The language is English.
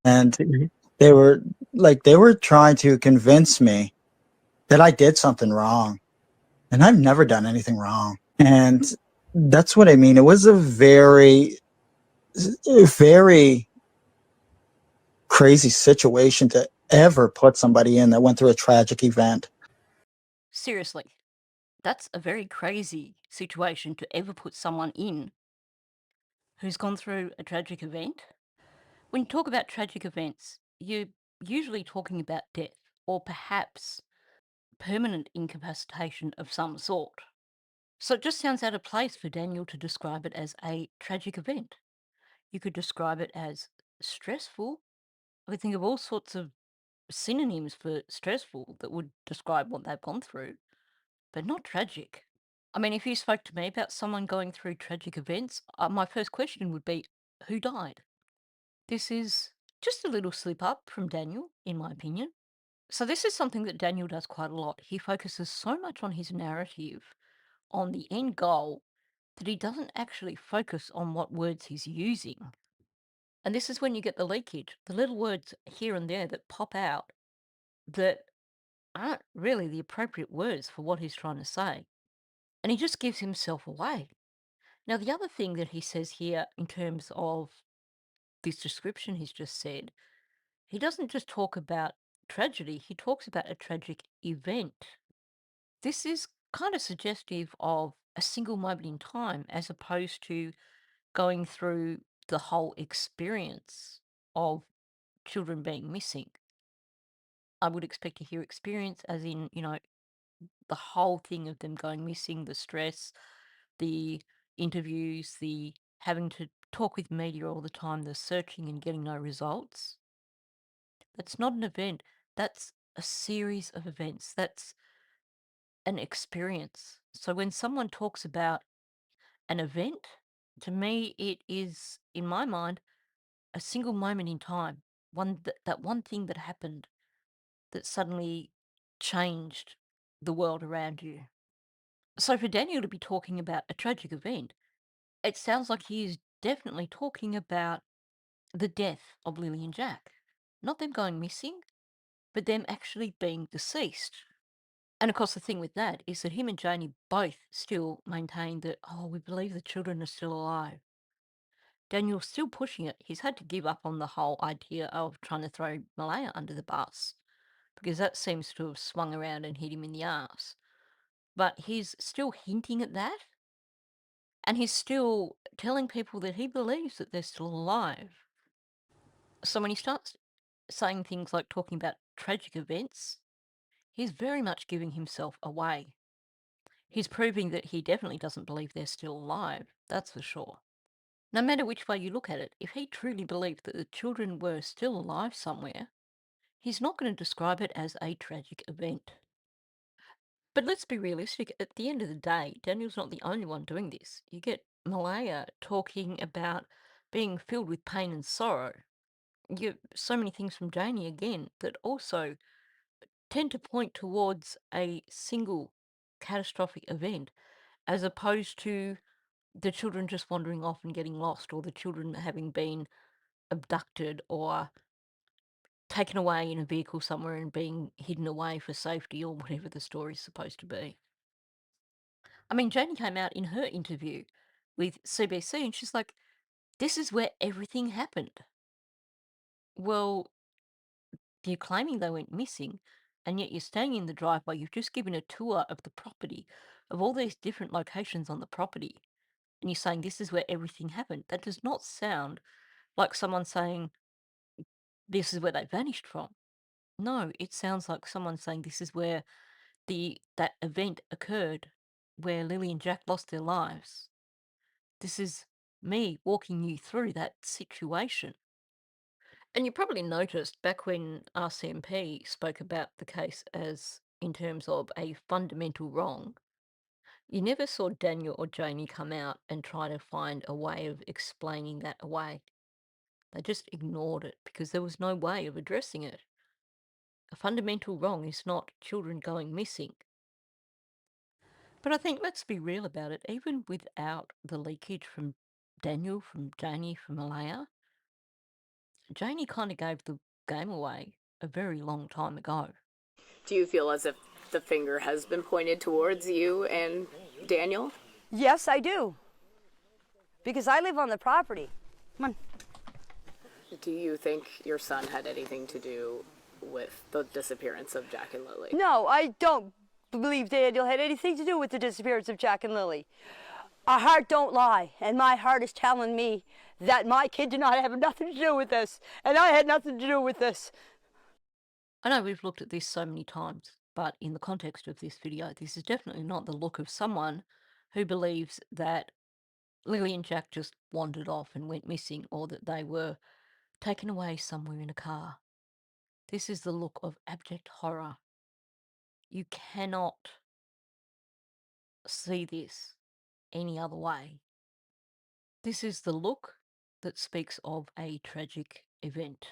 And they were they were trying to convince me that I did something wrong. And I've never done anything wrong. And that's what I mean. It was a very crazy situation to ever put somebody in that went through a tragic event. Seriously, that's a very crazy situation to ever put someone in who's gone through a tragic event. When you talk about tragic events, you're usually talking about death or perhaps permanent incapacitation of some sort. So it just sounds out of place for Daniel to describe it as a tragic event. You could describe it as stressful. I could think of all sorts of synonyms for stressful that would describe what they've gone through, but not tragic. I mean, if you spoke to me about someone going through tragic events, my first question would be, who died? This is just a little slip up from Daniel, in my opinion. So, this is something that Daniel does quite a lot. He focuses so much on his narrative, on the end goal, that he doesn't actually focus on what words he's using. And this is when you get the leakage, the little words here and there that pop out that aren't really the appropriate words for what he's trying to say. And he just gives himself away. Now, the other thing that he says here in terms of this description he's just said, he doesn't just talk about tragedy, he talks about a tragic event. This is kind of suggestive of a single moment in time as opposed to going through the whole experience of children being missing. I would expect to hear experience as in, the whole thing of them going missing, the stress, the interviews, the having to talk with media all the time, the searching and getting no results. That's not an event. That's a series of events. That's an experience. So when someone talks about an event, to me, it is, in my mind, a single moment in time. That one thing that happened that suddenly changed the world around you. So for Daniel to be talking about a tragic event, it sounds like he is definitely talking about the death of Lily and Jack. Not them going missing, but them actually being deceased. And of course, the thing with that is that him and Janie both still maintain that, oh, we believe the children are still alive. Daniel's still pushing it. He's had to give up on the whole idea of trying to throw Malaya under the bus because that seems to have swung around and hit him in the ass. But he's still hinting at that, and he's still telling people that he believes that they're still alive. So when he starts saying things like talking about tragic events, he's very much giving himself away. He's proving that he definitely doesn't believe they're still alive, that's for sure. No matter which way you look at it, if he truly believed that the children were still alive somewhere, he's not going to describe it as a tragic event. But let's be realistic, at the end of the day, Daniel's not the only one doing this. You get Malaya talking about being filled with pain and sorrow. You get so many things from Janie again that also tend to point towards a single catastrophic event as opposed to the children just wandering off and getting lost, or the children having been abducted or taken away in a vehicle somewhere and being hidden away for safety or whatever the story's supposed to be. I mean, Janie came out in her interview with CBC and she's like, this is where everything happened. Well, you're claiming they went missing, and yet you're staying in the driveway. You've just given a tour of the property, of all these different locations on the property, and you're saying this is where everything happened. That does not sound like someone saying this is where they vanished from. No, it sounds like someone saying this is where the that event occurred where Lily and Jack lost their lives. This is me walking you through that situation. And you probably noticed back when RCMP spoke about the case as in terms of a fundamental wrong, you never saw Daniel or Jamie come out and try to find a way of explaining that away. They just ignored it because there was no way of addressing it. A fundamental wrong is not children going missing. But I think let's be real about it, even without the leakage from Daniel, from Janie, from Alea, Janie kind of gave the game away a very long time ago. Do you feel as if the finger has been pointed towards you and Daniel? Yes, I do. Because I live on the property. Come on. Do you think your son had anything to do with the disappearance of Jack and Lily? No, I don't believe Daniel had anything to do with the disappearance of Jack and Lily. Our heart don't lie, and my heart is telling me that my kid did not have nothing to do with this, and I had nothing to do with this. I know we've looked at this so many times, but in the context of this video, this is definitely not the look of someone who believes that Lily and Jack just wandered off and went missing, or that they were taken away somewhere in a car. This is the look of abject horror. You cannot see this any other way. This is the look that speaks of a tragic event.